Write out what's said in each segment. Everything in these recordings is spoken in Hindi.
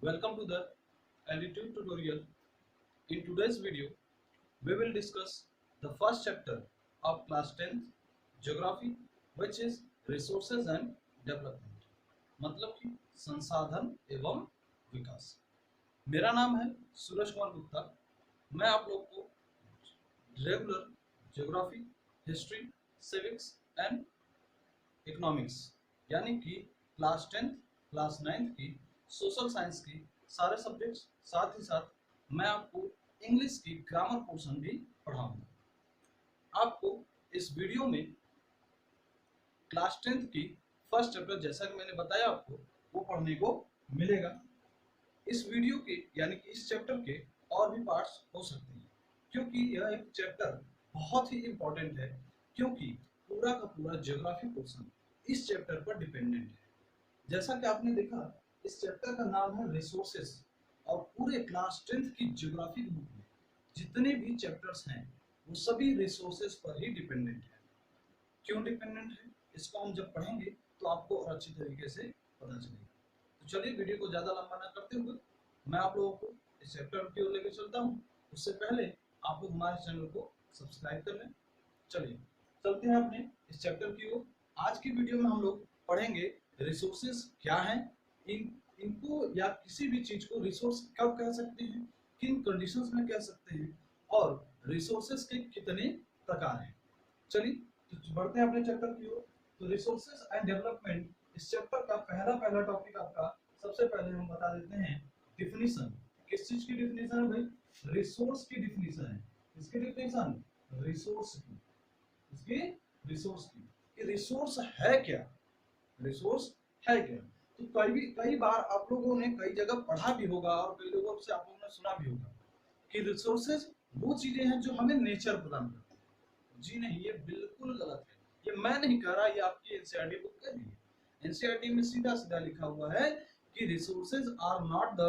Welcome to the Altitude tutorial. In today's video, we will discuss the first chapter of class 10th Geography, which is Resources and Development. मतलब कि संसाधन एवं विकास। मेरा नाम है सूरज कुमार गुप्ता। मैं आप लोग को regular geography, history, civics and economics यानी कि क्लास 10th, क्लास 9th की सोशल साइंस की सारे सब्जेक्ट्स, साथ ही साथ मैं आपको इंग्लिश की ग्रामर पोर्शन भी पढ़ाऊंगा। आपको इस वीडियो में क्लास 10th की फर्स्ट चैप्टर, जैसा कि मैंने बताया आपको, वो पढ़ने को मिलेगा। इस वीडियो के यानी कि इस चैप्टर के और भी पार्ट्स हो सकते हैं, क्योंकि यह एक चैप्टर बहुत ही इम्पोर्टेंट है, क्योंकि पूरा का पूरा ज्योग्राफी पोर्शन इस चैप्टर पर डिपेंडेंट है। जैसा कि आपने देखा, इस चैप्टर का नाम है रिसोर्सेस, और पूरे क्लास 10th की ज्योग्राफी बुक में जितने भी चैप्टर्स हैं वो सभी रिसोर्सेस पर ही डिपेंडेंट है। क्यों डिपेंडेंट है, इसको हम जब पढ़ेंगे तो आपको और अच्छी तरीके से पता चलेगा। तो चलिए, वीडियो को ज़्यादा लंबा ना करते हुए मैं आप लोगों को इस चैप्टर की ओर लेकर चलता हूँ। उससे पहले आप लोग हमारे चैनल को सब्सक्राइब कर लें। चलिए चलते हैं अपने इस चैप्टर की ओर। आज की वीडियो में हम लोग पढ़ेंगे रिसोर्सेस क्या हैं, इनको या किसी भी चीज को रिसोर्स कब कह सकते हैं, किन कंडीशंस में कह सकते हैं, और रिसोर्सेस के कितने प्रकार हैं। चलिए तो बढ़ते हैं अपने चैप्टर की ओर। तो रिसोर्सेस एंड डेवलपमेंट, इस चैप्टर का पहला टॉपिक आपका सबसे पहले हम बता देते हैं डिफिनीशन। किस चीज की डिफिनीशन है भाई? रिसोर्स की डिफिनीशन है। इसकी डिफिनीशन रिसोर्स की, इसकी रिसोर्स की। कि रिसोर्स है क्या, रिसोर्स है क्या। तो कई बार आप लोगों ने कई जगह पढ़ा भी होगा और कई लोगों से आप लोगों ने सुना भी होगा कि रिसोर्सेज वो चीजें हैं जो हमें नेचर प्रदान करती है। जी नहीं, ये बिल्कुल गलत है। ये मैं नहीं कह रहा, ये आपकी एनसीईआरटी बुक कह रही है। एनसीईआरटी में सीधा सीधा लिखा हुआ है कि resources are not the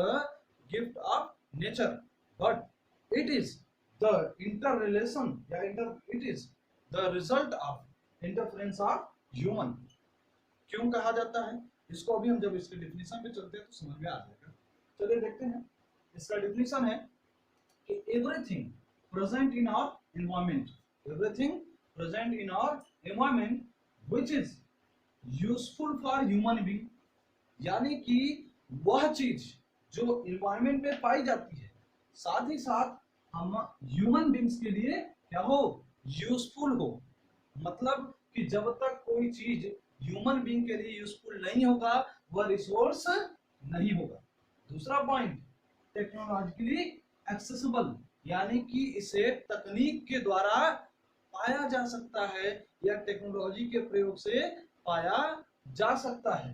gift of nature, but it is the interrelation या it is the result of interference of human. क्यों कहा जाता है इसको, अभी हम जब इसके डिफिनीशन पे चलते हैं तो समझ में आ जाएगा। चलिए देखते हैं। इसका डिफिनीशन है कि everything present in our environment, everything present in our environment which is useful for human being, यानी कि वह चीज जो एनवायरनमेंट में पाई जाती है, साथ ही साथ हम ह्यूमन बीइंग्स के लिए क्या हो, यूजफुल हो। मतलब कि जब तक कोई चीज ह्यूमन बीइंग के लिए यूजफुल नहीं होगा, वह रिसोर्स नहीं होगा। दूसरा पॉइंट, टेक्नोलॉजिकली एक्सेसिबल, यानी कि इसे तकनीक के द्वारा पाया जा सकता है या टेक्नोलॉजी के प्रयोग से पाया जा सकता है।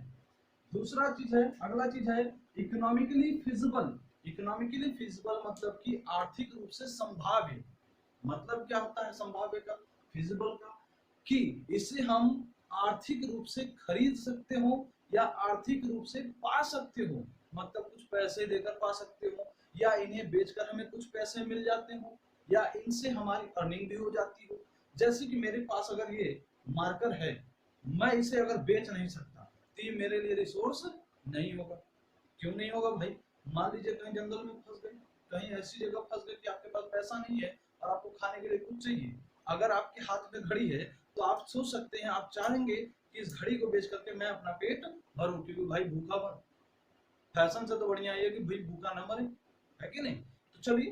दूसरा चीज है, अगला चीज है इकोनॉमिकली फिजिबल। इकोनॉमिकली फिजिबल मतलब कि आर्थिक रूप से संभाव्य। मतलब क्या होता है संभाव्य का, फिजिबल का, कि इसे हम आर्थिक रूप से खरीद सकते हो या आर्थिक रूप से पा सकते हो। मतलब कुछ पैसे देकर पा सकते हो, या इन्हें बेचकर हमें कुछ पैसे मिल जाते हो, या इनसे हमारी अर्निंग भी हो जाती हो। जैसे कि मेरे पास अगर ये मार्कर है, मैं इसे अगर बेच नहीं सकता तो ये मेरे लिए रिसोर्स नहीं होगा। क्यों नहीं होगा भाई? मान लीजिए कहीं जंगल में फंस गए, कहीं ऐसी जगह फंस गए कि आपके पास पैसा नहीं है और आपको खाने के लिए कुछ चाहिए। अगर आपके हाथ में घड़ी है तो आप सोच सकते हैं, आप चाहेंगे कि इस घड़ी को बेच करके मैं अपना पेट भरूं, क्योंकि भाई भूखा मर, फैशन से तो बढ़िया ये कि भाई भूखा ना मरे, है कि नहीं। तो चलिए,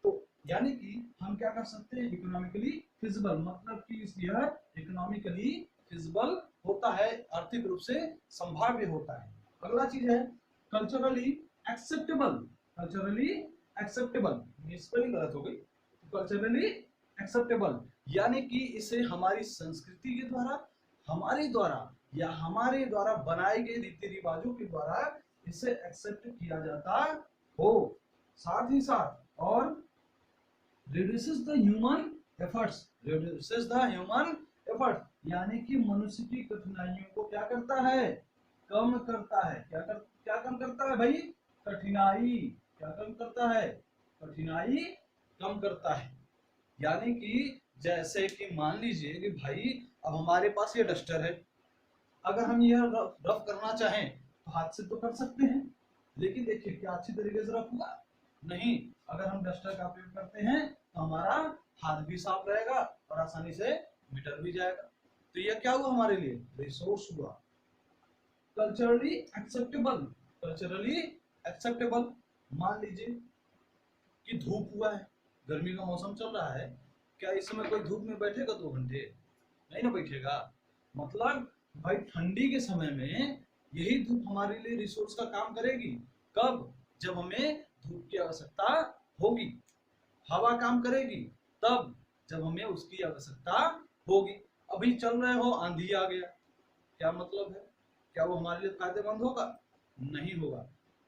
तो यानी कि हम क्या कर सकते हैं, इकोनॉमिकली फिजिबल, मतलब कि यह इकोनॉमिकली फिजिबल होता है, आर्थिक रूप से संभाव्य होता है। अगला चीज है culturally acceptable. Culturally acceptable, spelling गलत हो गई, कल्चरली एक्सेप्टेबल यानी कि इसे हमारी संस्कृति के द्वारा, हमारे द्वारा बनाए गए रीति रिवाजों के द्वारा इसे एक्सेप्ट किया जाता हो। साथ ही साथ और reduces the human efforts, reduces the human efforts, यानी कि मनुष्य की कठिनाइयों को क्या करता है, कम करता है। क्या कम करता है भाई? कठिनाई। क्या कम करता है? कठिनाई कम करता है। यानी कि जैसे कि मान लीजिए कि भाई अब हमारे पास ये डस्टर है, अगर हम यह रफ करना चाहें तो हाथ से तो कर सकते हैं, लेकिन देखिए क्या अच्छी तरीके से रफ हुआ? नहीं। अगर हम डस्टर का प्रयोग करते हैं तो हमारा हाथ भी साफ रहेगा और आसानी से मिट भी जाएगा। तो यह क्या हुआ हमारे लिए? रिसोर्स हुआ। Culturally acceptable, culturally acceptable. मान लीजिए कि धूप हुआ है, गर्मी का मौसम चल रहा है, क्या इस समय कोई धूप में बैठेगा 2 घंटे? नहीं ना बैठेगा। मतलब भाई ठंडी के समय में यही धूप हमारे लिए रिसोर्स का काम करेगी। कब? जब हमें धूप की आवश्यकता होगी। हवा काम करेगी तब जब हमें उसकी आवश्यकता होगी। अभी चल रहे हो, आंधी आ गया, क्या मतलब है? क्या वो हमारे लिए फायदेमंद होगा? नहीं होगा।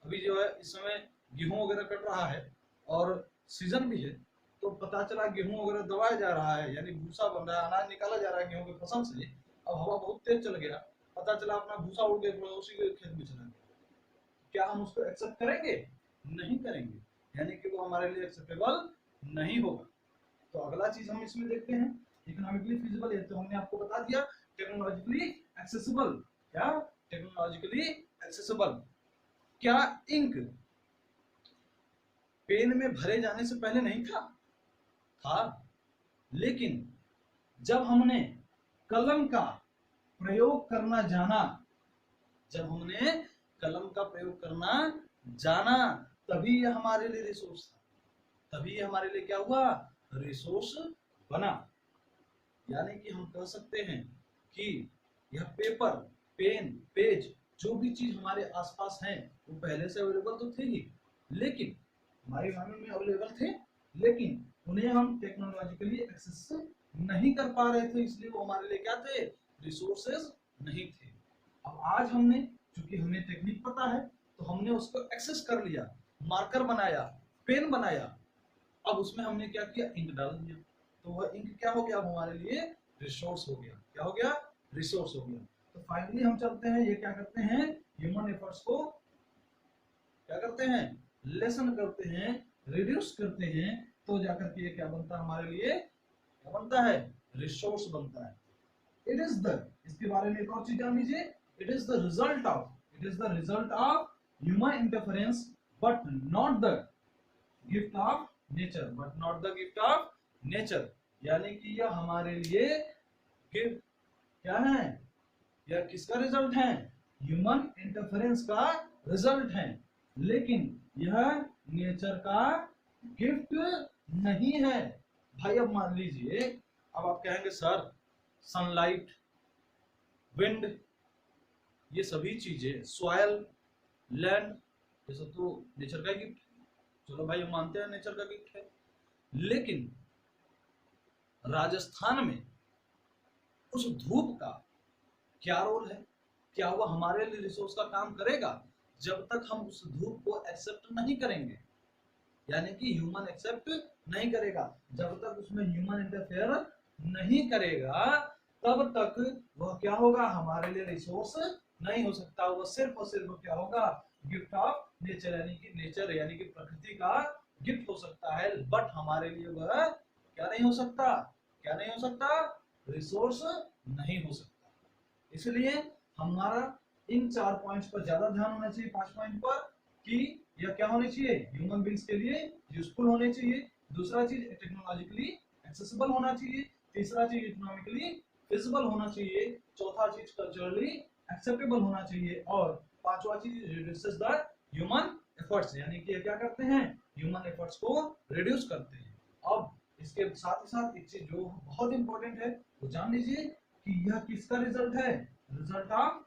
अभी जो है इस समय गेहूं वगैरह कट रहा है और सीजन भी है, तो पता चला गेहूं वगैरह दबाया जा रहा है, यानी भूसा बन रहा है, अनाज निकाला जा रहा है गेहूं की फसल से। अब हवा बहुत तेज चल गया, पता चला अपना भूसा उड़ के पड़ोसी के खेत में चला गया, क्या हम उसको एक्सेप्ट करेंगे? नहीं करेंगे, यानी कि वो हमारे लिए एक्सेप्टेबल नहीं होगा। तो अगला चीज हम इसमें देखते हैं, इकोनॉमिकली फिजिबल है, तो हमने आपको बता दिया। टेक्नोलॉजिकली एक्सेसिबल, क्या? Technologically accessible. क्या इंक पेन में भरे जाने से पहले नहीं था? था। लेकिन जब हमने कलम का प्रयोग करना जाना, जब हमने कलम का प्रयोग करना जाना, तभी यह हमारे लिए रिसोर्स था, तभी यह हमारे लिए क्या हुआ? रिसोर्स बना। यानी कि हम कह सकते हैं कि यह पेपर, पेन, पेज, जो भी चीज हमारे आसपास हैं वो पहले से अवेलेबल तो थे ही, लेकिन हमारे एनवायरमेंट में अवेलेबल थे, लेकिन उन्हें हम टेक्नोलॉजिकली एक्सेस नहीं कर पा रहे थे, इसलिए वो हमारे लिए क्या थे? रिसोर्सेज नहीं थे। अब आज हमने, चूंकि हमें टेक्निक पता है, तो हमने उसको एक्सेस कर लिया, मार्कर बनाया, पेन बनाया, अब उसमें हमने क्या किया? इंक डाल दिया, तो वह इंक क्या हो गया? हमारे लिए रिसोर्स हो गया। क्या हो गया? रिसोर्स हो गया। तो फाइनली हम चलते हैं, ये क्या करते हैं? ह्यूमन एफर्ट्स को क्या करते हैं? लेसन करते हैं, रिड्यूस करते हैं, तो जाकर के ये क्या बनता है हमारे लिए? क्या बनता है? रिसोर्स बनता है। इट इज द, इसके बारे में एक और चीज जान लीजिए, it is the result of, it is the result of human interference but not the gift of nature, but not the gift of nature. यानी कि यह हमारे लिए गिफ्ट क्या है? यह किसका रिजल्ट है? ह्यूमन इंटरफेरेंस का रिजल्ट है, लेकिन यह नेचर का गिफ्ट नहीं है। भाई अब मान लीजिए, अब आप कहेंगे सर सनलाइट, विंड, ये सभी चीजें, सॉयल, लैंड, ये सब तो नेचर का गिफ्ट है। चलो भाई हम मानते हैं नेचर का गिफ्ट है, लेकिन राजस्थान में उस धूप का क्या रोल है? क्या वह हमारे लिए रिसोर्स का काम करेगा? जब तक हम उस धूप को एक्सेप्ट नहीं करेंगे, यानी कि ह्यूमन एक्सेप्ट नहीं करेगा, जब तक उसमें ह्यूमन इंटरफेयर नहीं करेगा, तब तक वह क्या होगा? हमारे लिए रिसोर्स नहीं हो सकता। वह सिर्फ और सिर्फ क्या होगा? गिफ्ट ऑफ नेचर, यानी कि नेचर यानी कि प्रकृति का गिफ्ट हो सकता है, बट हमारे लिए वह क्या नहीं हो सकता? क्या नहीं हो सकता? रिसोर्स नहीं हो सकता। इसलिए हमारा इन 4 पॉइंट्स पर ज्यादा ध्यान होना चाहिए, 5 पॉइंट पर, कि यह क्या होने चाहिए? ह्यूमन बींग्स के लिए यूजफुल होने चाहिए। दूसरा चीज टेक्नोलॉजिकली एक्सेसिबल होना चाहिए। तीसरा चीज इकोनॉमिकली फिजिबल होना चाहिए। चौथा चीज कल्चरली एक्सेप्टेबल होना चाहिए। और पांचवा चीज रिड्यूसेस द ह्यूमन एफर्ट्स, यानी कि क्या करते हैं? ह्यूमन एफर्ट्स को रिड्यूस करते हैं। अब इसके साथ ही साथ एक चीज जो बहुत इंपॉर्टेंट है वो जान लीजिए कि यह किसका रिजल्ट है? रिजल्ट ऑफ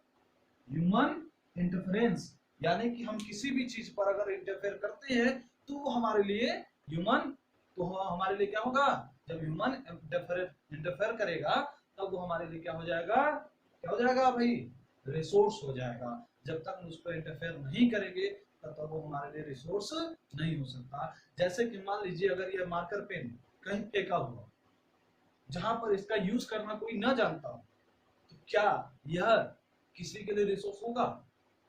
ह्यूमन इंटरफेरेंस, यानी कि हम किसी भी चीज पर अगर इंटरफेयर करते हैं तो वो हमारे लिए ह्यूमन, तो हमारे लिए क्या होगा? जब ह्यूमन इंटरफेयर करेगा तब वो हमारे लिए क्या हो जाएगा? क्या हो जाएगा भाई? रिसोर्स हो जाएगा। जब तक हम उस पर इंटरफेयर नहीं करेंगे तब तक वो हमारे लिए रिसोर्स नहीं हो सकता। जैसे कि मान लीजिए अगर ये मार्कर पेन कहीं फेंका हुआ, जहां पर इसका यूज करना कोई ना जानता हो, तो क्या यह किसी के लिए रिसोर्स होगा?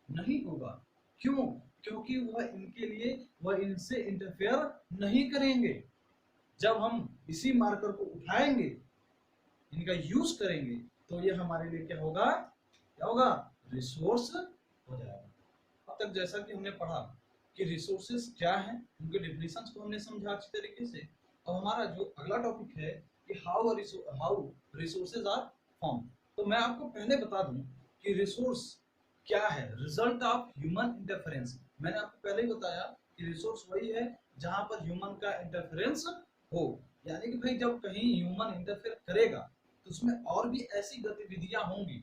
नहीं होगा। क्यों? क्योंकि वह इनके लिए, वह इनसे इंटरफेयर नहीं करेंगे। जब हम इसी मार्कर को उठाएंगे, इनका यूज करेंगे, तो यह हमारे लिए क्या होगा? क्या होगा? रिसोर्स हो जाएगा। अब तक जैसा कि हमने पढ़ा कि रिसोर्सेज क्या है, उनके डेफिनेशंस को हमने समझा अच्छी तरीके से। अब हमारा जो अगला टॉपिक है कि हाउ रिसोर्सेज आर फॉर्म। तो मैं आपको पहले बता दूं कि रिसोर्स क्या है, रिजल्ट ऑफ ह्यूमन इंटरफेरेंस। मैंने आपको पहले ही बताया कि रिसोर्स वही है जहां पर ह्यूमन का इंटरफेरेंस हो, यानी कि भाई जब कहीं ह्यूमन इंटरफेयर करेगा तो उसमें और भी ऐसी गतिविधियां होंगी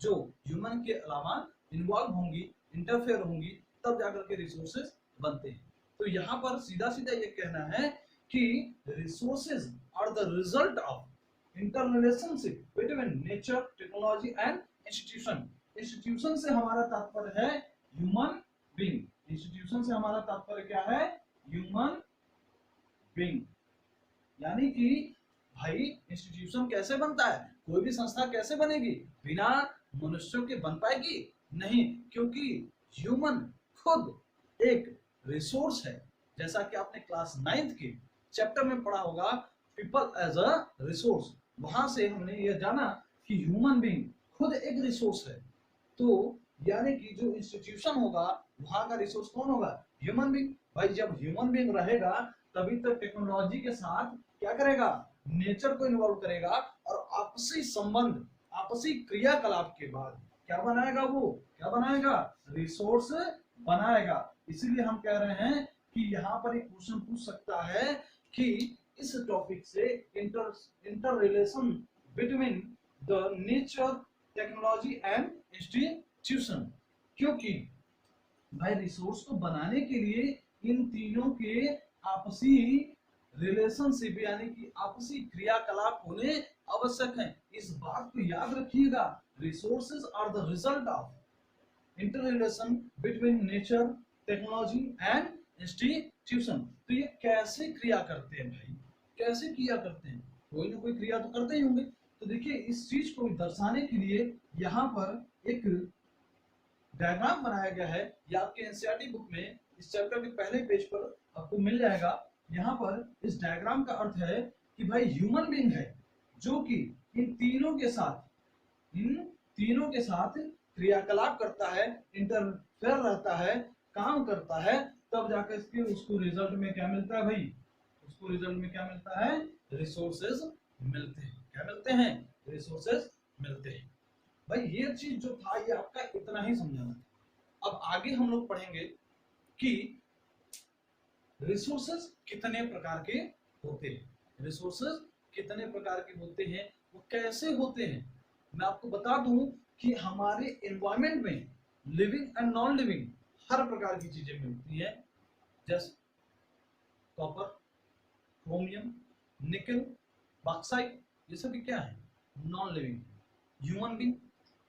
जो ह्यूमन के अलावा इन्वॉल्व होंगी, इंटरफेयर होंगी, तब जाकर के रिसोर्सेज बनते हैं। तो यहाँ पर सीधा सीधा ये कहना है कि resources are the result of interrelationship between nature, technology and institution. Institution से हमारा तात्पर्य है ह्यूमन बीइंग। इंस्टीट्यूशन से हमारा तात्पर्य क्या है? Human being. यानी कि भाई इंस्टीट्यूशन कैसे बनता है, कोई भी संस्था कैसे बनेगी, बिना मनुष्यों के बन पाएगी? नहीं, क्योंकि ह्यूमन खुद एक रिसोर्स है। जैसा कि आपने क्लास 9th के चैप्टर में पढ़ा होगा, पीपल एज अ रिसोर्स, वहां से हमने ये जाना कि ह्यूमन बीइंग खुद एक रिसोर्स है। तो यानी कि जो इंस्टीट्यूशन होगा वहां का रिसोर्स कौन होगा? Human being. भाई जब ह्यूमन बीइंग रहेगा तभी तो टेक्नोलॉजी के साथ क्या करेगा? नेचर को इन्वॉल्व करेगा और आपसी संबंध, आपसी क्रियाकलाप के बाद क्या बनाएगा? वो क्या बनाएगा? रिसोर्स बनाएगा। इसीलिए हम कह रहे हैं कि यहाँ पर एक क्वेश्चन पूछ सकता है कि इस टॉपिक से inter relation between the nature, technology and institution. क्योंकि भाई रिसोर्स को बनाने के लिए इन तीनों के आपसी रिलेशनशिप यानी कि आपसी क्रियाकलाप होने आवश्यक हैं। इस बात को याद रखिएगा, resources are the result of interrelation between nature, technology and institution. तो ये कैसे क्रिया करते हैं भाई? कैसे क्रिया करते हैं? कोई ना कोई क्रिया तो करते ही होंगे। तो देखिए इस चीज को दर्शाने के लिए यहाँ पर एक डायग्राम बनाया गया है। ये आपके एनसीईआरटी बुक में इस चैप्टर के पहले पेज पर आपको मिल जाएगा। यहाँ पर इस डायग्राम का अर्थ है कि भाई ह्यूमन बीइंग है जो कि इन तीनों के साथ क्रियाकलाप करता है, इंटरफेयर रहता है, काम करता है, तब जाकर इसके उसको रिजल्ट में क्या मिलता है भाई? उसको रिजल्ट में क्या मिलता है? रिसोर्सेज मिलते हैं। क्या मिलते हैं? रिसोर्सेज मिलते हैं। भाई ये चीज जो था ये आपका इतना ही समझाना था। अब आगे हम लोग पढ़ेंगे कि रिसोर्सेज कितने प्रकार के होते हैं। रिसोर्सेज कितने प्रकार के होते हैं, वो कैसे होते हैं? मैं आपको बता दूं कि हमारे एनवायरमेंट में लिविंग एंड नॉन लिविंग हर प्रकार की चीजें मिलती हैं, जैसे कॉपर, क्रोमियम, निकल, बॉक्साइट, ये सभी क्या है? Non living. Human being,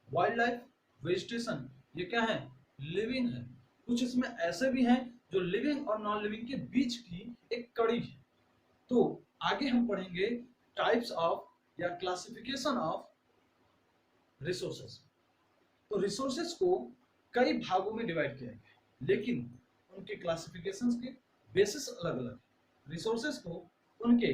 wild life, vegetation, ये क्या है? लिविंग है। कुछ इसमें ऐसे भी हैं जो लिविंग और नॉन लिविंग के बीच की एक कड़ी है। तो आगे हम पढ़ेंगे टाइप्स ऑफ या क्लासिफिकेशन ऑफ रिसोर्सेज। तो रिसोर्सेज को कई भागों में डिवाइड किया गया है, लेकिन उनके क्लासिफिकेशंस के बेसिस अलग अलग है। रिसोर्सेज को उनके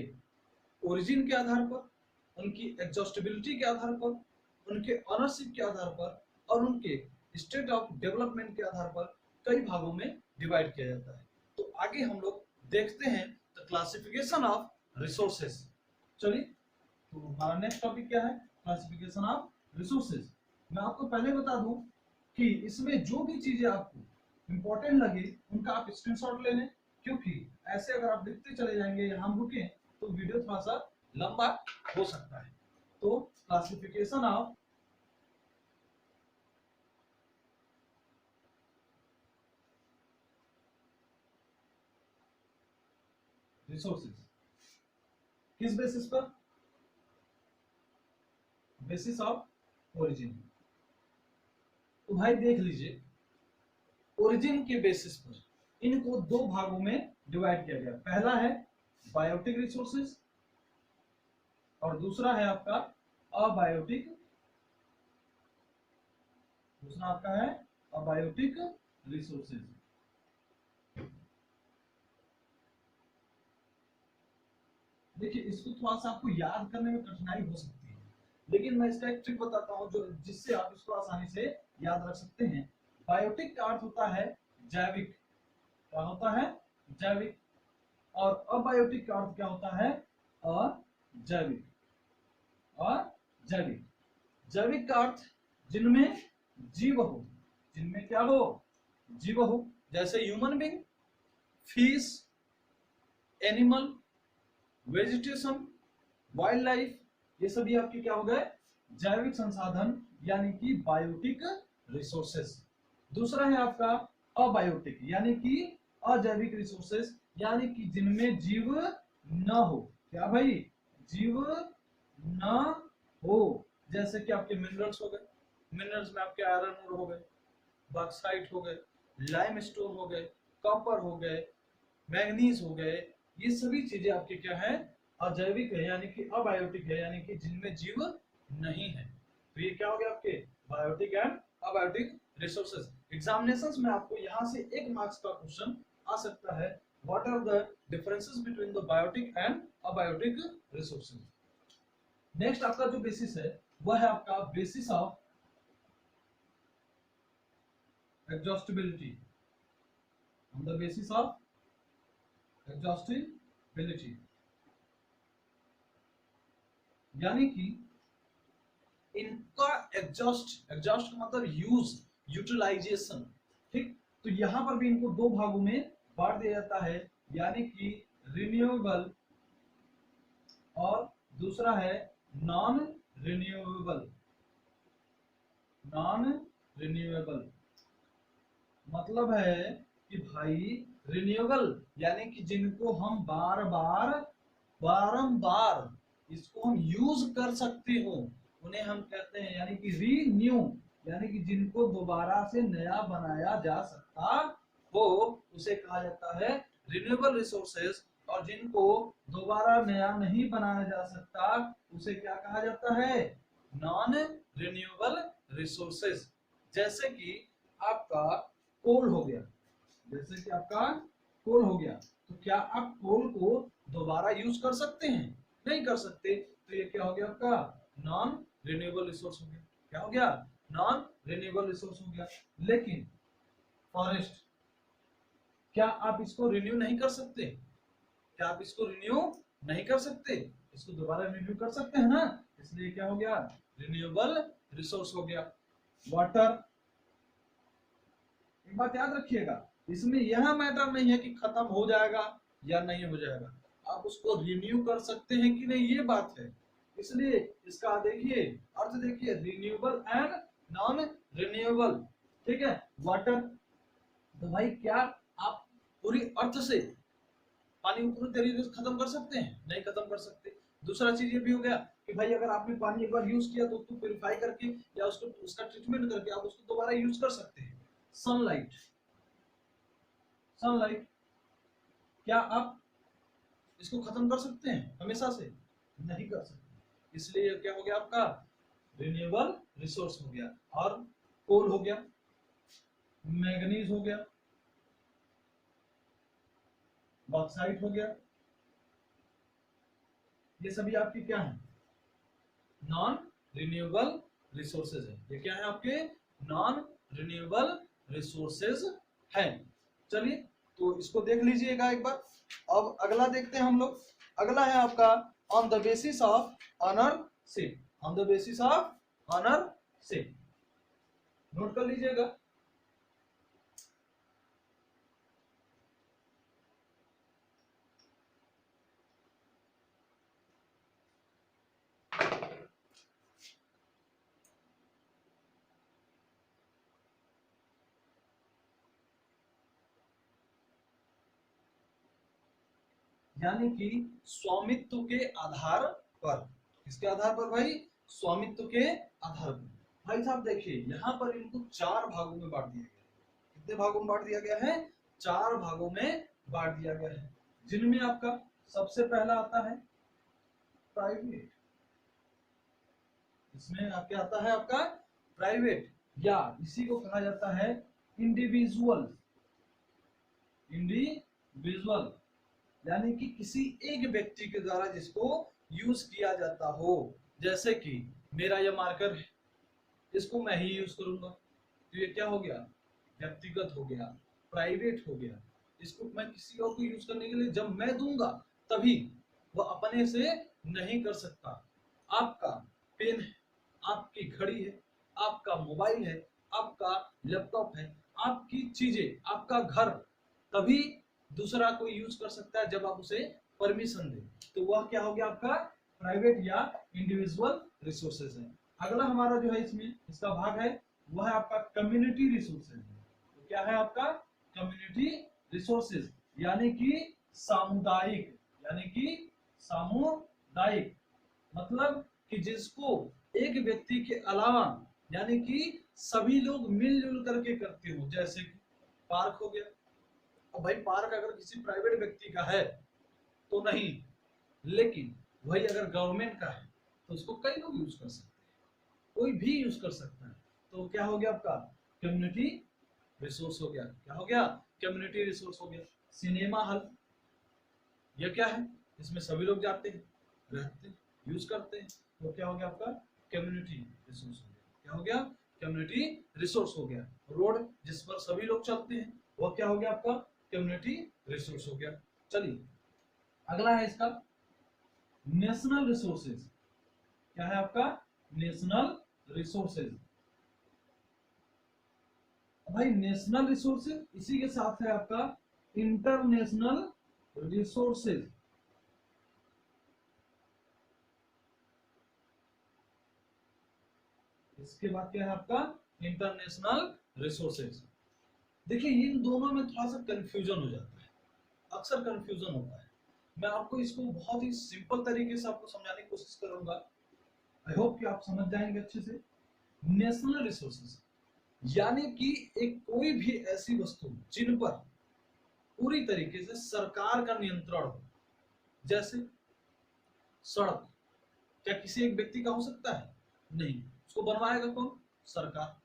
ओरिजिन के आधार पर, उनकी एग्जॉस्टिबिलिटी के आधार पर, उनके ऑनरशिप के आधार पर और उनके स्टेट ऑफ डेवलपमेंट के आधार पर कई भागों में डिवाइड किया जाता है। तो आगे हम लोग देखते हैं द क्लासिफिकेशन ऑफ रिसोर्सेज। चलिए, तो हमारा नेक्स्ट टॉपिक क्या है? Classification of resources. मैं आपको पहले बता दूं कि इसमें जो भी चीजें आपको इंपॉर्टेंट लगे उनका आप स्क्रीनशॉट ले लें, क्योंकि ऐसे अगर आप लिखते चले जाएंगे या हम रुके तो वीडियो थोड़ा सा लंबा हो सकता है। तो क्लासिफिकेशन ऑफ रिसोर्सेज किस बेसिस पर? Basis of origin. तो भाई देख लीजिए, ओरिजिन के बेसिस पर इनको दो भागों में डिवाइड किया गया। पहला है बायोटिक रिसोर्सेज और दूसरा है आपका अबायोटिक। दूसरा आपका है अबायोटिक रिसोर्सेज। देखिए इसको थोड़ा सा आपको याद करने में कठिनाई हो सकती है, लेकिन मैं इसका एक ट्रिक बताता हूं जो जिससे आप इसको आसानी से याद रख सकते हैं। बायोटिक का अर्थ होता है जैविक, क्या होता है, जैविक। और अबायोटिक का अर्थ क्या होता है, अजैविक, अजैविक। जैविक का अर्थ जिनमें जीव हो, जिनमें क्या हो, जीव हो, जैसे human being, fish, animal, vegetation, wild life, ये सभी आपके क्या हो गए, जैविक संसाधन यानी कि बायोटिक रिसोर्सेस। दूसरा है आपका अबायोटिक यानी कि अजैविक रिसोर्सेस, यानी कि जिनमें जीव न हो, क्या भाई, जीव न हो। जैसे कि आपके मिनरल्स हो गए, मिनरल्स में आपके आयरन ओर हो गए, बॉक्साइट हो गए, लाइमस्टोन हो गए, कॉपर हो गए, मैग्नीज हो गए, ये सभी चीजें आपके क्या है, अजैविक है यानी कि अबायोटिक है, यानी कि जिनमें जीव नहीं है। तो ये क्या हो गया आपके biotic and abiotic resources. Examinations में आपको यहां से 1 मार्क्स का क्वेश्चन आ सकता है, what are the differences between the biotic and abiotic resources. Next आपका जो बेसिस है वह है आपका basis of exhaustibility, on the basis of exhaustibility, यानी कि इनका एग्जॉस्ट, एग्जॉस्ट का मतलब यूज, यूटिलाइजेशन, ठीक। तो यहां पर भी इनको 2 भागों में बांट दिया जाता है, यानी कि रिन्यूएबल और दूसरा है नॉन रिन्यूएबल, नॉन रिन्यूएबल। मतलब है कि भाई रिन्यूएबल यानी कि जिनको हम बार बार बारंबार इसको हम यूज कर सकते हो, उन्हें हम कहते हैं, यानी कि रीन्यू, यानी कि जिनको दोबारा से नया बनाया जा सकता हो उसे कहा जाता है रिन्यूएबल रिसोर्सेज। और जिनको दोबारा नया नहीं बनाया जा सकता उसे क्या कहा जाता है, नॉन रिन्यूएबल रिसोर्सेज। जैसे कि आपका कोल हो गया, जैसे कि आपका कोल हो गया, तो क्या आप कोल को दोबारा यूज कर सकते हैं, नहीं कर सकते। तो ये क्या हो गया आपका नॉन रिन्यूएबल रिसोर्स हो गया, क्या हो गया, नॉन रिन्यूएबल रिसोर्स हो गया। लेकिन फॉरेस्ट, क्या आप इसको रिन्यू नहीं कर सकते, क्या आप इसको रिन्यू नहीं कर सकते, इसको दोबारा रिन्यू कर सकते हैं ना, इसलिए क्या हो गया, रिन्यूएबल रिसोर्स हो गया। वाटर, एक बात याद रखिएगा, इसमें यह मैटर नहीं है कि खत्म हो जाएगा या नहीं हो जाएगा, आप उसको रिन्यू कर सकते हैं कि नहीं, ये बात है। इसलिए इसका देखिए अर्थ, देखिए रिन्यूएबल एंड नॉन रिन्यूएबल, ठीक है। वाटर, तो भाई क्या आप पूरी अर्थ से पानी को पूरी तरीके से खत्म कर सकते हैं, नहीं खत्म कर सकते। दूसरा चीज ये भी हो गया कि भाई अगर आपने पानी एक बार यूज किया तो उसको प्यूरिफाई करके या उसको उसका ट्रीटमेंट करके आप उसको दोबारा यूज कर सकते हैं। सनलाइट, सनलाइट, क्या आप इसको खत्म कर सकते हैं हमेशा से, नहीं कर सकते। इसलिए क्या हो गया आपका रिन्यूएबल रिसोर्स हो गया। और कोल हो गया, मैग्नीज हो गया, बॉक्साइट हो गया, ये सभी आपके क्या है, नॉन रिन्यूएबल रिसोर्सेज है। ये क्या है आपके नॉन रिन्यूएबल रिसोर्सेज है। चलिए तो इसको देख लीजिएगा एक बार। अब अगला देखते हैं हम लोग, अगला है आपका on the basis of ownership, on the basis of ownership, note कर लीजिएगा। यानी कि स्वामित्व के आधार पर, किसके आधार पर भाई, स्वामित्व के आधार पर। भाई साहब देखिए यहाँ पर इनको 4 भागों में बांट दिया गया है। कितने भागों में बांट दिया गया है, 4 भागों में बांट दिया गया है, जिनमें आपका सबसे पहला आता है प्राइवेट, इसमें आपके आता है आपका प्राइवेट, या इसी को कहा जाता है इंडिविजुअल, इंडिविजुअल यानी कि किसी एक व्यक्ति के द्वारा जिसको यूज किया जाता हो। जैसे कि मेरा यह मार्कर है, इसको मैं ही यूज करूंगा, तो ये क्या हो गया व्यक्तिगत हो गया, प्राइवेट हो गया, इसको मैं किसी और को यूज करने के लिए जब मैं दूंगा तभी, वह अपने से नहीं कर सकता। आपका पेन है, आपकी घड़ी है, आपका मोबाइल है, आपका लैपटॉप है, आपकी चीजें, आपका घर, तभी दूसरा कोई यूज कर सकता है जब आप उसे परमिशन दें। तो वह क्या हो गया आपका प्राइवेट या इंडिविजुअल रिसोर्सेज है। अगला हमारा जो है इसमें इसका भाग है वह है आपका कम्युनिटी रिसोर्सेज। तो क्या है आपका कम्युनिटी रिसोर्सेज, यानी कि सामुदायिक, यानी कि सामुदायिक मतलब कि जिसको एक व्यक्ति के अलावा यानी कि सभी लोग मिलजुल करके करते हो। जैसे कि पार्क हो गया, अब भाई पार्क अगर किसी प्राइवेट व्यक्ति का है तो नहीं, लेकिन वही अगर गवर्नमेंट का है तो उसको कई लोग यूज कर सकते हैं, कोई भी यूज कर सकता है। तो क्या हो गया आपका कम्युनिटी रिसोर्स हो गया। क्या हो गया कम्युनिटी रिसोर्स हो गया। सिनेमा हॉल, यह क्या है, इसमें सभी लोग जाते हैं, रहते हैं, यूज करते हैं, तो क्या हो गया आपका कम्युनिटी रिसोर्स हो गया। क्या हो गया कम्युनिटी रिसोर्स हो गया। रोड जिस पर सभी लोग चलते हैं वह क्या हो गया आपका कम्युनिटी रिसोर्स हो गया। चलिए अगला है इसका नेशनल रिसोर्सेज। क्या है आपका नेशनल रिसोर्सेज। भाई नेशनल रिसोर्सेज इसी के साथ है आपका इंटरनेशनल रिसोर्सेज। इसके बाद क्या है आपका इंटरनेशनल रिसोर्सेज। देखिए इन दोनों में थोड़ा सा कंफ्यूजन हो जाता है, अक्सर कंफ्यूजन होता है। मैं आपको इसको बहुत ही सिंपल तरीके से आपको समझाने की कोशिश करूंगा। आई होप कि आप समझ जाएंगे अच्छे से। नेशनल रिसोर्सेज यानी कि एक कोई भी ऐसी वस्तु जिन पर पूरी तरीके से सरकार का नियंत्रण हो। जैसे सड़क, क्या किसी एक व्यक्ति का हो सकता है? नहीं, उसको बनवाएगा कौन? सरकार।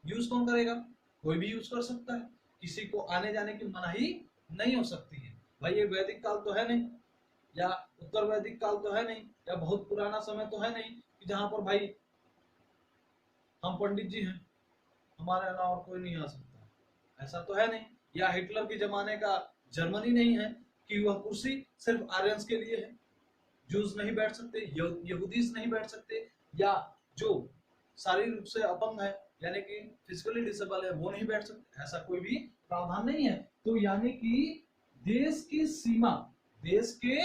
यूज कौन करेगा? कोई भी यूज कर सकता है, किसी को आने जाने की मनाही नहीं हो सकती है। भाई ये वैदिक काल तो है नहीं, या उत्तर वैदिक काल तो है नहीं, या बहुत पुराना समय तो है नहीं कि जहां पर भाई हम पंडित जी हैं, हमारे अलावा और कोई नहीं आ सकता, ऐसा तो है नहीं। या हिटलर के जमाने का जर्मनी नहीं है कि वह कुर्सी सिर्फ आर्यंस के लिए है, जूस नहीं बैठ सकते, यहूदीज नहीं बैठ सकते, या जो शारीरिक रूप से अपंग है यानी कि फिजिकली डिसेबल है वो नहीं बैठ सकते, ऐसा कोई भी प्रावधान नहीं है। तो यानी कि देश की सीमा, देश के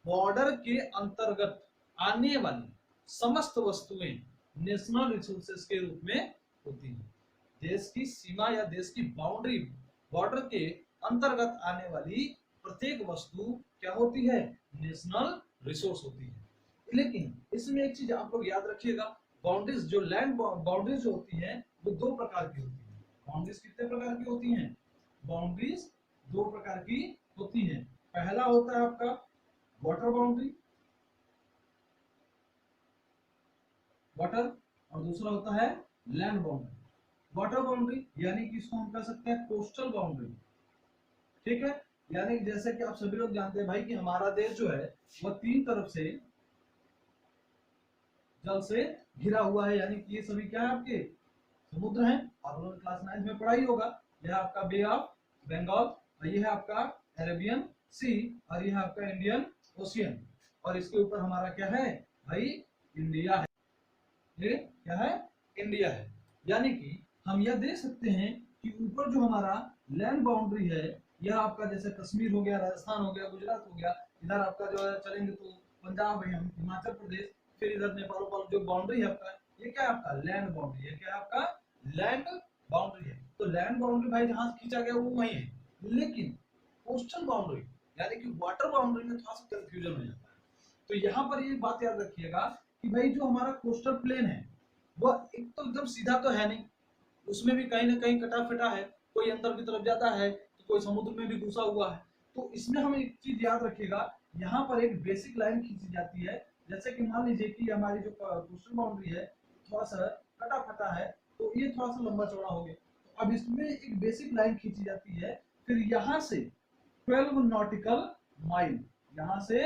बॉर्डर के अंतर्गत आने वाली समस्त वस्तुएं नेशनल रिसोर्सेज के रूप में होती हैं। देश की सीमा या देश की बाउंड्री, बॉर्डर के अंतर्गत आने वाली प्रत्येक वस्तु क्या होती है? नेशनल रिसोर्स होती है। लेकिन इसमें एक चीज आप लोग याद रखिएगा, बाउंड्रीज जो लैंड बाउंड्रीज जो होती हैं वो दो प्रकार की होती हैं। बाउंड्रीज कितने प्रकार की होती हैं? बाउंड्रीज दो प्रकार की होती हैं। पहला होता है आपका वाटर बाउंड्री, वाटर, और दूसरा होता है लैंड बाउंड्री। वाटर बाउंड्री यानी कि इसको हम कह सकते हैं कोस्टल बाउंड्री, ठीक है। यानी जैसे कि आप सभी लोग जानते हैं भाई कि हमारा देश जो है वह तीन तरफ से जल से घिरा हुआ है, यानी कि ये सभी क्या है आपके समुद्र हैं। आप लोगों ने क्लास 9 में पढ़ा ही होगा। यह आपका बे ऑफ बंगाल, और यह है आपका अरेबियन सी, और यह आपका इंडियन ओशियन, और इसके ऊपर हमारा क्या है भाई? इंडिया है। ये क्या है? इंडिया है। यानी कि हम यह देख सकते हैं कि ऊपर जो हमारा लैंड बाउंड्री है यह आपका जैसे कश्मीर हो गया, राजस्थान हो गया, गुजरात हो गया, इधर आपका जो है चलेंगे तो पंजाब है, हिमाचल प्रदेश, फिर इधर नेपाल वाल जो बाउंड्री है आपका, ये क्या है आपका लैंड बाउंड्री है। क्या है आपका लैंड बाउंड्री है। तो लैंड बाउंड्री भाई जहां खींचा गया वो वही है। लेकिन कोस्टल बाउंड्री यानी कि वाटर बाउंड्री में थोड़ा सा कंफ्यूजन हो जाता है। तो यहाँ पर ये बात याद रखिएगा कि भाई जो हमारा कोस्टल प्लेन है वह एक तो एकदम सीधा तो है नहीं, उसमें भी कहीं ना कहीं कटा फटा है, कोई अंदर की तरफ जाता है तो कोई समुद्र में भी घुसा हुआ है। तो इसमें हम एक चीज याद रखिएगा, यहाँ पर एक बेसिक लाइन खींची जाती है। जैसे कि मान लीजिए कि हमारी जो कोस्टल बाउंड्री है थोड़ा सा कटा फटा है, तो ये थोड़ा सा लंबा चौड़ा हो गया, तो अब इसमें एक बेसिक लाइन खींची जाती है। फिर यहाँ से 12 नॉटिकल माइल, यहाँ से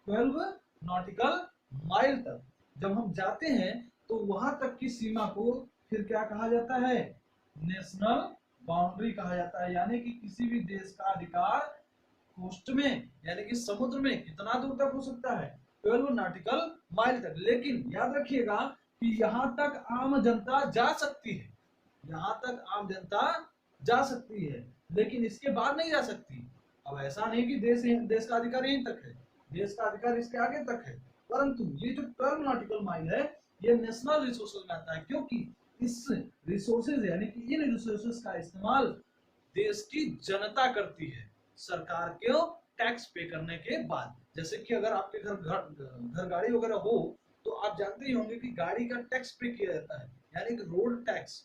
12 नॉटिकल माइल तक जब हम जाते हैं तो वहां तक की सीमा को फिर क्या कहा जाता है? नेशनल बाउंड्री कहा जाता है, यानी कि किसी भी देश का अधिकार कोस्ट में यानी कि समुद्र में कितना दूर तक हो सकता है, 12 नॉटिकल माइल तक। लेकिन याद रखिएगा कि यहाँ तक आम जनता जा सकती है, यहाँ तक आम जनता जा सकती है, लेकिन इसके बाद नहीं जा सकती। अब ऐसा नहीं कि देश का अधिकार यहीं तक है, देश का अधिकार इसके आगे तक है, परंतु ये जो 12 नॉटिकल माइल है ये नेशनल रिसोर्सेज में आता है, क्योंकि इस रिसोर्सेज यानी कि इन रिसोर्सेज का इस्तेमाल देश की जनता करती है सरकार को टैक्स पे करने के बाद। जैसे कि अगर आपके घर गाड़ी वगैरह हो तो आप जानते ही होंगे कि गाड़ी का टैक्स पे किया जाता है, यानी कि रोड टैक्स।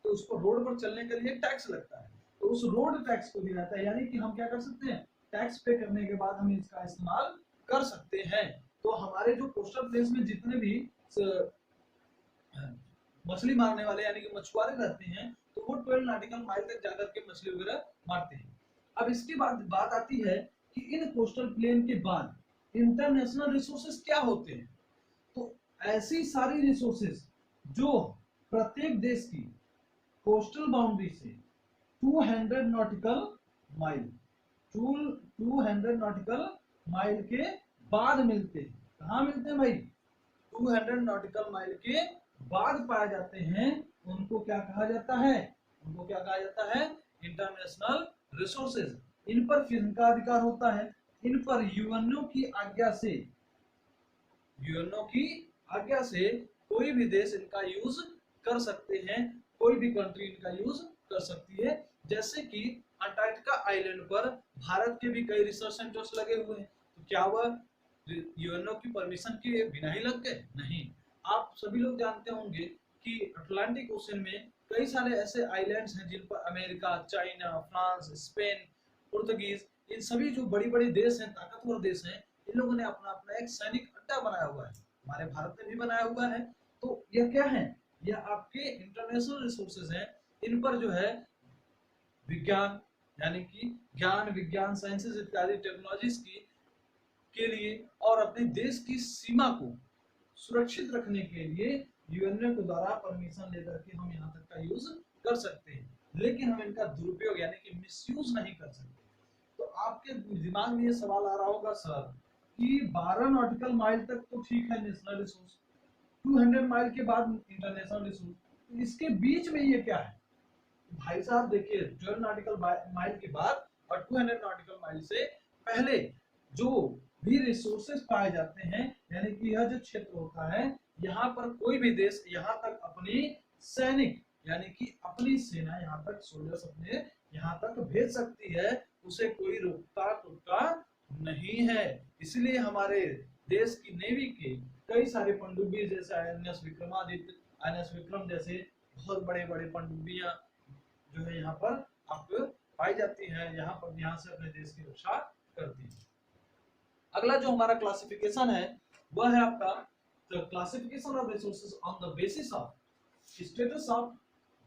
तो उसको रोड पर चलने के लिए टैक्स लगता है, तो उस रोड टैक्स को दिया जाता है, यानी कि हम क्या कर सकते हैं, टैक्स पे करने के बाद हम इसका इस्तेमाल कर सकते हैं। तो हमारे जो कोस्टल प्लेस में जितने भी मछली मारने वाले यानी कि मछुआरे रहते हैं, तो वो 12 नॉटिकल माइल तक जाकर के मछली वगैरह मारते हैं। अब इसके बाद बात आती है कि इन कोस्टल प्लेन के बाद इंटरनेशनल रिसोर्सेज क्या होते हैं। तो ऐसी सारी रिसोर्सेज जो प्रत्येक देश की कोस्टल बाउंड्री से 200 नॉटिकल माइल 200 नॉटिकल माइल के बाद मिलते हैं। कहाँ मिलते हैं भाई, 200 नॉटिकल माइल के बाद पाए जाते हैं, उनको क्या कहा जाता है, उनको क्या कहा जाता है, इंटरनेशनल रिसोर्सेज। इन पर किसका अधिकार होता है, इन पर यूएनओ की आज्ञा से, यूएनओ की आज्ञा से कोई भी देश इनका यूज कर सकते हैं, कोई भी कंट्री इनका यूज कर सकती है। जैसे कि अंटार्कटिका आइलैंड पर भारत के भी कई रिसर्च सेंटर्स लगे हुए हैं, तो क्या वह यूएनओ की परमिशन के बिना ही लग गए? नहीं। आप सभी लोग जानते होंगे कि अटलांटिक ओशन में कई सारे ऐसे आइलैंड्स हैं जिन पर America, China, France, Spain, Portuguese, इन सभी जो बड़ी बड़ी देश हैं, ताकतवर देश हैं, इन लोगों ने अपना अपना एक सैनिक अड्डा बनाया हुआ है। हमारे भारत ने भी बनाया हुआ है। तो यह क्या है, यह आपके इंटरनेशनल रिसोर्सेज हैं। इन पर जो है विज्ञान यानी कि ज्ञान, विज्ञान, साइंसेज इत्यादि टेक्नोलॉजीज की के लिए और अपने देश की सीमा को सुरक्षित रखने के लिए यूएनओ के द्वारा परमिशन लेकर के हम यहाँ तक का यूज कर सकते हैं, लेकिन हम इनका दुरुपयोग यानी कि मिसयूज नहीं कर सकते। तो आपके दिमाग में ये सवाल आ रहा होगा सर कि 12 नॉटिकल माइल तक तो ठीक है नेशनल रिसोर्स, 200 माइल के बाद इंटरनेशनल रिसोर्स, तो इसके बीच में ये क्या है? भाई साहब देखिए, 12 नॉटिकल माइल के बाद और 200 नॉटिकल माइल से पहले जो भी रिसोर्सेज पाए जाते हैं, यानी कि यह जो क्षेत्र होता है, यहाँ पर कोई भी देश यहाँ तक अपनी सैनिक यानी कि अपनी सेना यहाँ तक सोल्जर्स अपने यहाँ तक भेज सकती है, उसे कोई रोकता टोकता नहीं है। इसलिए हमारे देश की नेवी के कई सारे पनडुब्बी जैसे आईएनएस विक्रमादित्य, आईएनएस विक्रम जैसे बहुत बड़े बड़े पनडुब्बियां जो है यहाँ पर आपको पाई जाती है, यहाँ पर यहाँ से अपने देश की रक्षा करती है। अगला जो हमारा क्लासिफिकेशन है वह है आपका classification of resources on the basis of status of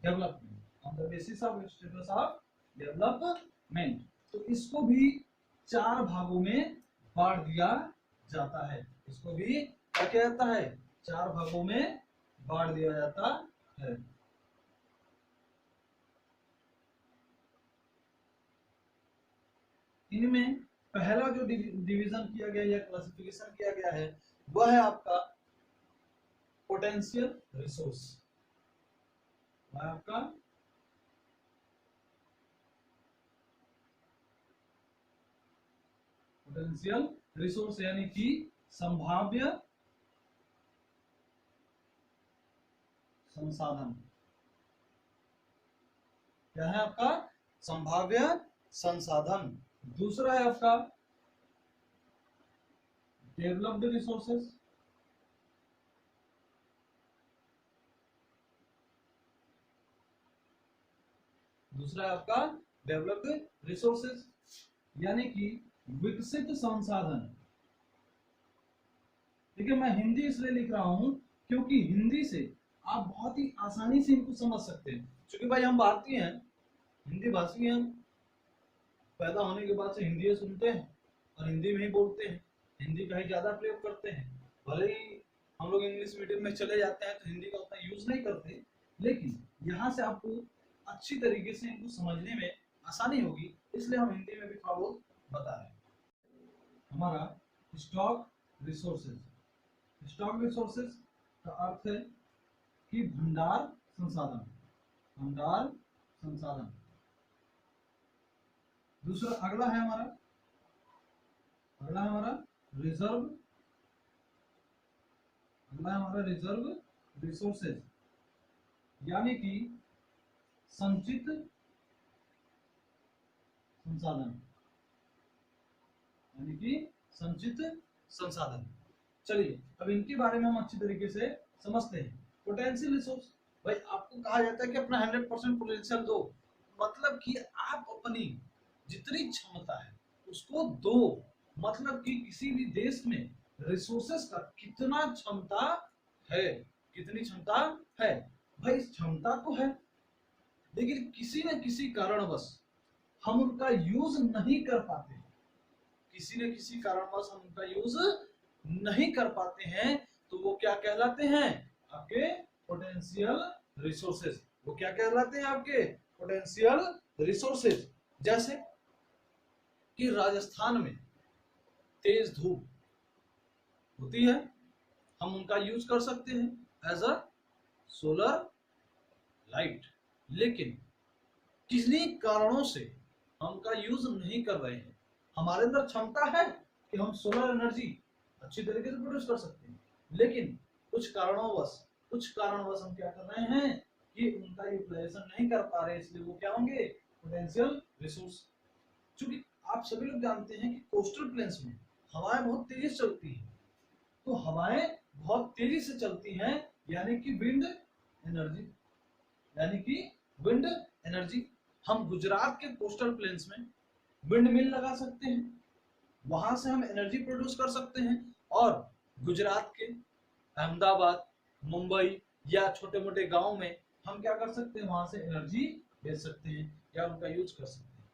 development, on the basis of status of development. तो इसको भी 4 भागों में बांट दिया जाता है, इसको भी क्या किया जाता है, 4 भागों में बांट दिया जाता है। इनमें पहला जो डिवीजन किया गया या क्लासिफिकेशन किया गया है वह है आपका पोटेंशियल रिसोर्स, वह आपका पोटेंशियल रिसोर्स यानी कि संभाव्य संसाधन। क्या है आपका, संभाव्य संसाधन। दूसरा है आपका डेवलप्ड रिसोर्सेस, दूसरा है आपका डेवलप्ड रिसोर्सेस यानी कि विकसित संसाधन। देखिए मैं हिंदी इसलिए लिख रहा हूं क्योंकि हिंदी से आप बहुत ही आसानी से इनको समझ सकते हैं, क्योंकि भाई हम भारतीय हैं, हिंदी भाषी हैं, पैदा होने के बाद से हिंदी सुनते हैं और हिंदी में ही बोलते हैं, हिंदी का ही ज्यादा प्रयोग करते हैं। भले ही हम लोग इंग्लिश मीडियम में चले जाते हैं तो हिंदी का उतना यूज नहीं करते, लेकिन यहाँ से आपको अच्छी तरीके से इनको समझने में आसानी होगी, इसलिए हम हिंदी में भी थोड़ा बहुत बता रहे हैं। हमारा स्टॉक रिसोर्सेज, स्टॉक रिसोर्सेज का अर्थ है कि भंडार संसाधन, भंडार संसाधन। दूसरा अगला है हमारा रिजर्व, अगला है हमारा रिजर्व रिसोर्सेज, यानी कि संचित संसाधन, यानी कि संचित संसाधन। चलिए अब इनके बारे में हम अच्छी तरीके से समझते हैं। पोटेंशियल रिसोर्स, भाई आपको कहा जाता है कि अपना 100% पोटेंशियल दो, मतलब कि आप अपनी जितनी क्षमता है उसको दो, मतलब कि किसी भी देश में रिसोर्सेस का कितना क्षमता है, कितनी क्षमता है, भाई क्षमता तो है, लेकिन किसी न किसी कारणवश हम उनका यूज नहीं कर पाते, किसी न किसी कारणवश हम उनका यूज नहीं कर पाते हैं, तो वो क्या कहलाते हैं, आपके पोटेंशियल रिसोर्सेज। वो क्या कहलाते हैं, आपके पोटेंशियल रिसोर्सेज। जैसे कि राजस्थान में तेज धूप होती है, हम उनका यूज कर सकते हैं एज अ सोलर लाइट, लेकिन किन्हीं कारणों से हम उनका यूज नहीं कर रहे हैं। हमारे अंदर क्षमता है कि हम सोलर एनर्जी अच्छी तरीके से प्रोड्यूस कर सकते हैं, लेकिन कुछ कारणवश हम क्या कर रहे हैं कि उनका यूटिलाइजेशन नहीं कर पा रहे, इसलिए वो क्या होंगे, पोटेंशियल रिसोर्स। क्योंकि आप सभी लोग जानते हैं कि कोस्टल प्लेन्स में हवाएं बहुत तेजी से चलती हैं, तो हवाएं बहुत तेजी से चलती हैं, यानी कि विंड एनर्जी, यानी कि विंड एनर्जी। हम गुजरात के कोस्टल प्लेन्स में विंड मिल लगा सकते हैं, वहां से हम एनर्जी प्रोड्यूस कर सकते हैं, और गुजरात के अहमदाबाद, मुंबई या छोटे मोटे गांव में हम क्या कर सकते हैं, वहां से एनर्जी भेज सकते हैं या उनका यूज कर सकते हैं।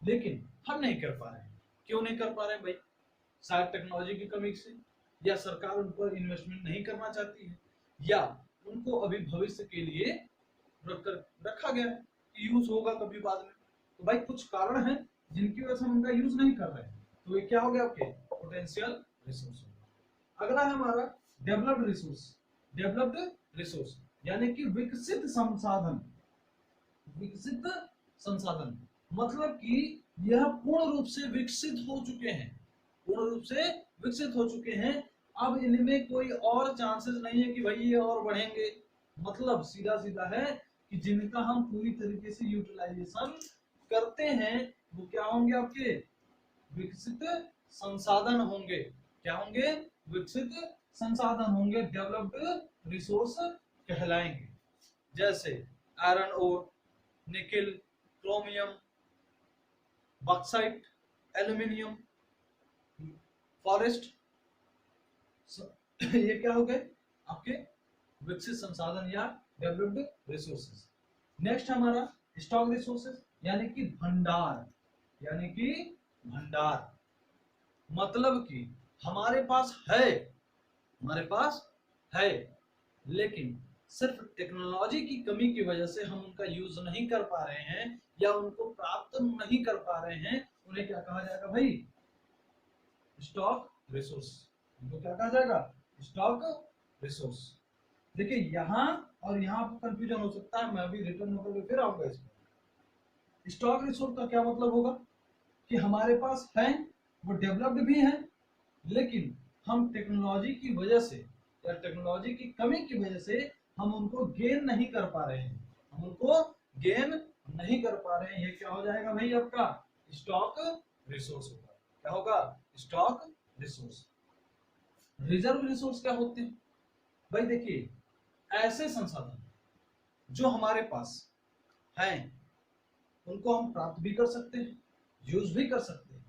लेकिन हम नहीं कर पा रहे हैं। क्यों नहीं कर पा रहे हैं भाई? शायद टेक्नोलॉजी की कमी से, या सरकार उन पर इन्वेस्टमेंट नहीं करना चाहती है, या उनको अभी भविष्य के लिए रखा गया है, यूज होगा कभी बाद में। तो भाई कुछ कारण हैं जिनकी वजह से हम उनका यूज नहीं कर रहे हैं, तो ये क्या हो गया, आपके पोटेंशियल रिसोर्स। अगला है हमारा डेवलप्ड रिसोर्स, डेवलप्ड रिसोर्स यानी कि विकसित संसाधन, विकसित संसाधन मतलब कि यह पूर्ण रूप से विकसित हो चुके हैं, पूर्ण रूप से विकसित हो चुके हैं। अब इनमें कोई और चांसेस नहीं है कि भाई ये और बढ़ेंगे, मतलब सीधा सीधा है कि जिनका हम पूरी तरीके से यूटिलाइजेशन करते हैं वो क्या होंगे, आपके विकसित संसाधन होंगे। क्या होंगे? विकसित संसाधन होंगे, डेवलप्ड रिसोर्स कहलाएंगे। जैसे iron ore, nickel, chromium, bauxite, aluminium, forest, ये क्या हो गए आपके विकसित संसाधन या डेवलप्ड रिसोर्सेज। नेक्स्ट हमारा स्टॉक रिसोर्सेज यानी कि भंडार, यानी कि भंडार मतलब कि हमारे पास है, हमारे पास है, लेकिन सिर्फ टेक्नोलॉजी की कमी की वजह से हम उनका यूज नहीं कर पा रहे हैं या उनको प्राप्त नहीं कर पा रहे हैं। उन्हें क्या कहा जाएगा भाई? Stock resource. इनको क्या कहा जाएगा? Stock resource. देखिए यहाँ और यहाँ पर कंफ्यूजन हो सकता है, मैं अभी रिटर्न होकर फिर आऊंगा इसमें। स्टॉक रिसोर्स का क्या मतलब होगा कि हमारे पास है, वो डेवलप्ड भी है, लेकिन हम टेक्नोलॉजी की वजह से या टेक्नोलॉजी की कमी की वजह से हम उनको गेन नहीं कर पा रहे हैं, हम उनको गेन नहीं कर पा रहे हैं। ये क्या हो जाएगा भाई? आपका स्टॉक रिसोर्स होगा। क्या होगा? Stock resource. रिजर्व रिसोर्स क्या होते हैं भाई? देखिए ऐसे संसाधन जो हमारे पास हैं उनको हम प्राप्त भी कर सकते हैं, यूज भी कर सकते हैं,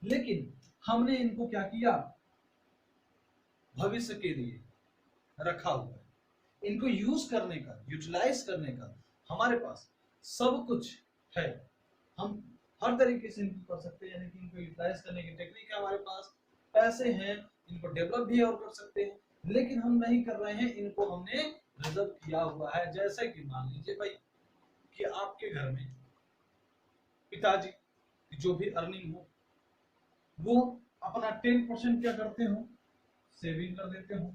लेकिन हमने इनको क्या किया? भविष्य के लिए रखा हुआ है। इनको यूज करने का, यूटिलाइज करने का हमारे पास सब कुछ है, हम हर तरीके से इनको कर सकते हैं, यानी कि इनको यूटिलाइज करने की टेक्निक है हमारे पास, पैसे हैं, इनको डेवलप भी और कर सकते हैं, लेकिन हम नहीं कर रहे हैं। इनको हमने रिजर्व किया हुआ है। जैसे कि मान लीजिए भाई कि आपके घर में पिताजी की जो भी अर्निंग हो वो अपना 10% क्या करते हो, सेविंग कर देते हो।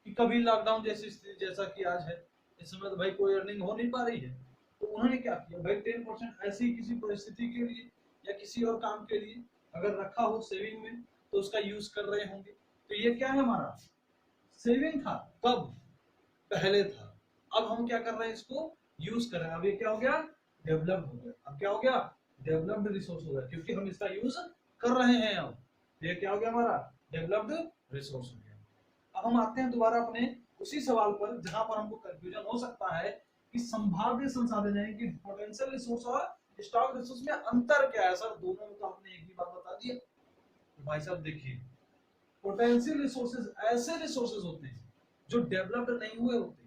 कि कभी लॉकडाउन जैसी स्थिति जैसा कि आज है, इस समय तो भाई कोई अर्निंग हो नहीं पा रही है, तो उन्होंने क्या किया भाई 10% ऐसी किसी परिस्थिति के लिए या किसी और काम के लिए अगर रखा हो सेविंग में तो उसका यूज कर रहे होंगे। तो ये क्या है, हमारा सेविंग था। कब? पहले था। अब हम क्या कर रहे हैं, इसको यूज कर रहे हैं। अब ये क्या हो गया, डेवलप्ड हो गया। अब क्या हो गया, डेवलप्ड रिसोर्स हो गया, क्योंकि हम इसका यूज कर रहे हैं। अब ये क्या हो गया, हमारा डेवलप्ड रिसोर्स हो गया। अब हम आते हैं दोबारा अपने उसी सवाल पर जहां पर हमको कंफ्यूजन हो सकता है कि संभाव्य संसाधन है कि पोटेंशियल रिसोर्स और स्टॉक रिसोर्स में अंतर क्या है। सर दोनों में तो आपने एक ही बात बता दिया। तो भाई साहब देखिए, पोटेंशियल रिसोर्सेज ऐसे रिसोर्सेज होते हैं जो डेवलप्ड नहीं हुए होते,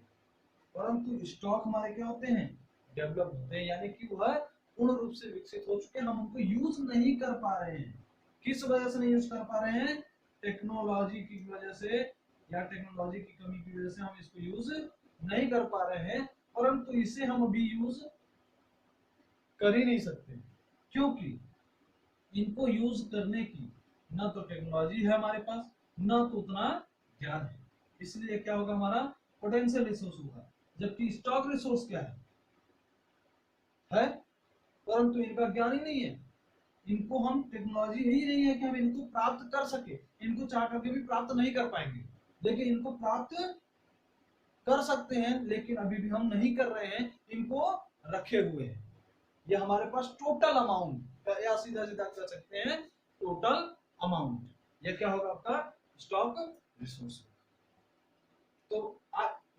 परंतु स्टॉक हमारे क्या होते हैं, डेवलप होते हैं, यानी कि वह पूर्ण रूप से विकसित हो चुके हैं, हम उनको यूज नहीं कर पा रहे हैं। किस वजह से नहीं यूज कर पा रहे हैं, टेक्नोलॉजी की वजह से या टेक्नोलॉजी की कमी की वजह से हम इसको यूज नहीं कर पा रहे हैं। परंतु इसे हम अभी यूज कर ही नहीं सकते, क्योंकि इनको यूज करने की ना तो टेक्नोलॉजी है हमारे पास, ना तो उतना ज्ञान है। इसलिए क्या होगा, हमारा पोटेंशियल रिसोर्स होगा। जबकि स्टॉक रिसोर्स क्या है, परंतु इनका ज्ञान ही नहीं है। इनको हम टेक्नोलॉजी ही नहीं है कि हम इनको प्राप्त कर सके, इनको चाह करके भी प्राप्त नहीं कर पाएंगे, लेकिन इनको प्राप्त कर सकते हैं, लेकिन अभी भी हम नहीं कर रहे हैं, इनको रखे हुए हैं। ये हमारे पास टोटल अमाउंट या सीधा सीधा कर सकते हैं टोटल अमाउंट। ये क्या होगा, आपका स्टॉक रिसोर्स। तो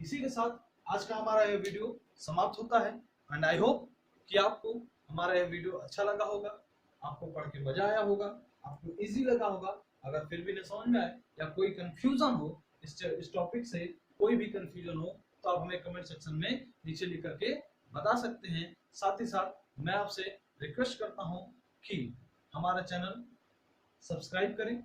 इसी के साथ आज का हमारा यह वीडियो समाप्त होता है। एंड आई होप कि आपको हमारा यह वीडियो अच्छा लगा होगा, आपको पढ़ के मजा आया होगा, आपको इजी लगा होगा। अगर फिर भी नहीं समझ में आए या कोई कंफ्यूजन हो इस टॉपिक से, कोई भी कंफ्यूजन हो, तो आप हमें कमेंट सेक्शन में नीचे लिख करके बता सकते हैं। साथ ही साथ मैं आपसे रिक्वेस्ट करता हूं कि हमारा चैनल सब्सक्राइब करें,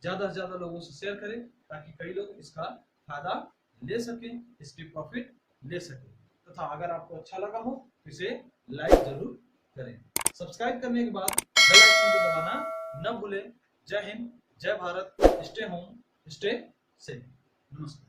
ज्यादा से ज्यादा लोगों से शेयर करें, ताकि कई लोग इसका फायदा ले सकें, इसकी प्रॉफिट ले सकें। तथा अगर आपको अच्छा लगा हो तो इसे लाइक जरूर करें। सब्सक्राइब करने के बाद बेल आइकन को दबाना न भूलें। जय हिंद, जय Bharat, stay home, stay safe. नमस्कार।